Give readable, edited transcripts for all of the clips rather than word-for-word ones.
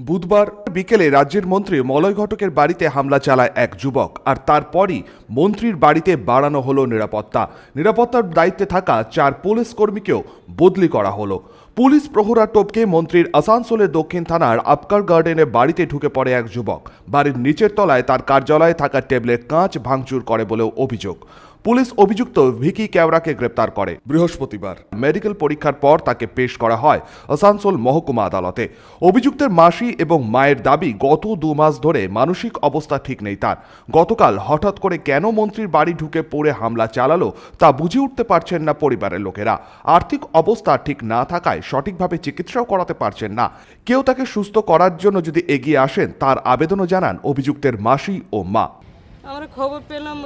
বুধবার বিকেলে রাজ্যের মন্ত্রী মলয় ঘটকের বাড়িতে হামলা চালায় এক যুবক, আর তারপরই মন্ত্রীর বাড়িতে বাড়ানো হলো নিরাপত্তার দায়িত্বে থাকা 4 পুলিশ কর্মীকেও বদলি করা হলো। পুলিশ প্রহরা টপকে মন্ত্রীর আসানসোলের দক্ষিণ থানার আপকার গার্ডেনে বাড়িতে ঢুকে পড়ে এক যুবক। বাড়ির নিচের তলায় তার কার্যালয়ে থাকা টেবিলের কাঁচ ভাঙচুর করে বলেও অভিযোগ। পুলিশ অভিযুক্ত ভিকি কেওড়াকে গ্রেপ্তার করে বৃহস্পতিবার। মেডিকেল পরীক্ষার পর তাকে পেশ করা হয় আসানসোল মহকুমা আদালতে। অভিযুক্তের মাসি এবং মায়ের দাবি, গত 2 মাস ধরে মানসিক অবস্থা ঠিক নেই তার। গতকাল হঠাৎ করে কেন মন্ত্রীর বাড়ি ঢুকে পড়ে হামলা চালালো তা বুঝে উঠতে পারছেন না পরিবারের লোকেরা। আর্থিক অবস্থা ঠিক না থাকায় সঠিকভাবে চিকিৎসাও করাতে পারছেন না। কেউ তাকে সুস্থ করার জন্য যদি এগিয়ে আসেন তার আবেদনও জানান অভিযুক্তের মাসি ও মা। আমরা খবর পেলাম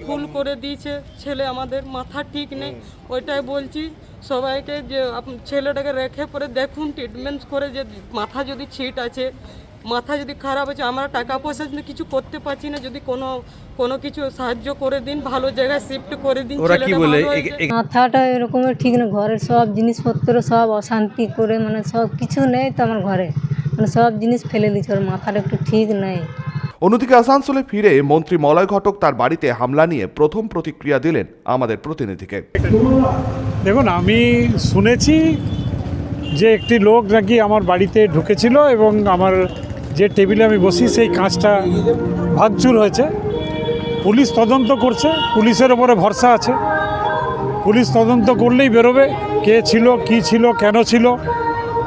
ভুল করে দিয়েছে ছেলে, আমাদের মাথা ঠিক নেই। ওইটাই বলছি সবাইকে যে ছেলেটাকে রেখে পরে দেখুন, ট্রিটমেন্ট করে, যে মাথা যদি ছিট আছে, মাথা যদি খারাপ আছে, আমরা টাকা পয়সা কিছু করতে পারছি না, যদি কোনো কিছু সাহায্য করে দিন, ভালো জায়গায় শিফট করে দিন। ওরা কি বলে? মাথাটা এরকমের ঠিক না, ঘরের সব জিনিসপত্র সব অশান্তি করে, মানে সব কিছু নেই তো আমার ঘরে, মানে সব জিনিস ফেলে দিচ্ছে, ওর মাথাটা একটু ঠিক নেই। অন্যদিকে আসানসোলে ফিরে মন্ত্রী মলয় ঘটক তার বাড়িতে হামলা নিয়ে প্রথম প্রতিক্রিয়া দিলেন আমাদের প্রতিনিধিকে। দেখুন, আমি শুনেছি যে একটি লোক নাকি আমার বাড়িতে ঢুকেছিল এবং আমার যে টেবিলে আমি বসি সেই কাঁচটা ভাঙচুর হয়েছে। পুলিশ তদন্ত করছে, পুলিশের ওপরে ভরসা আছে। পুলিশ তদন্ত করলেই বেরোবে কে ছিল, কি ছিল, কেন ছিল,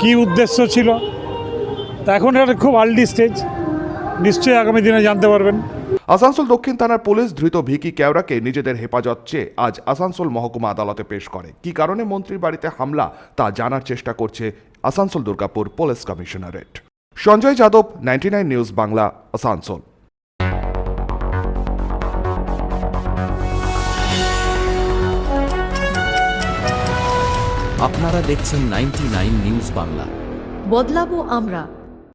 কি উদ্দেশ্য ছিল। তা এখন এটা খুব আর্লি স্টেজ, নিশ্চয়ই আগামী দিনে জানতে পারবেন। আসানসোল দক্ষিণ থানার পুলিশ ধৃত ভিকি কেওড়াকে নিজেদের হেফাজত চেয়ে আজ আসানসোল মহকুমা আদালতে পেশ করে। কি কারণে মন্ত্রীর বাড়িতে হামলা তা জানার চেষ্টা করছে Asansol Durgapur police commissionerate. Sanjay Yadav, 99 news Bangla, Asansol. আপনারা দেখছেন 99 নিউজ বাংলা। বদলাবো আমরা।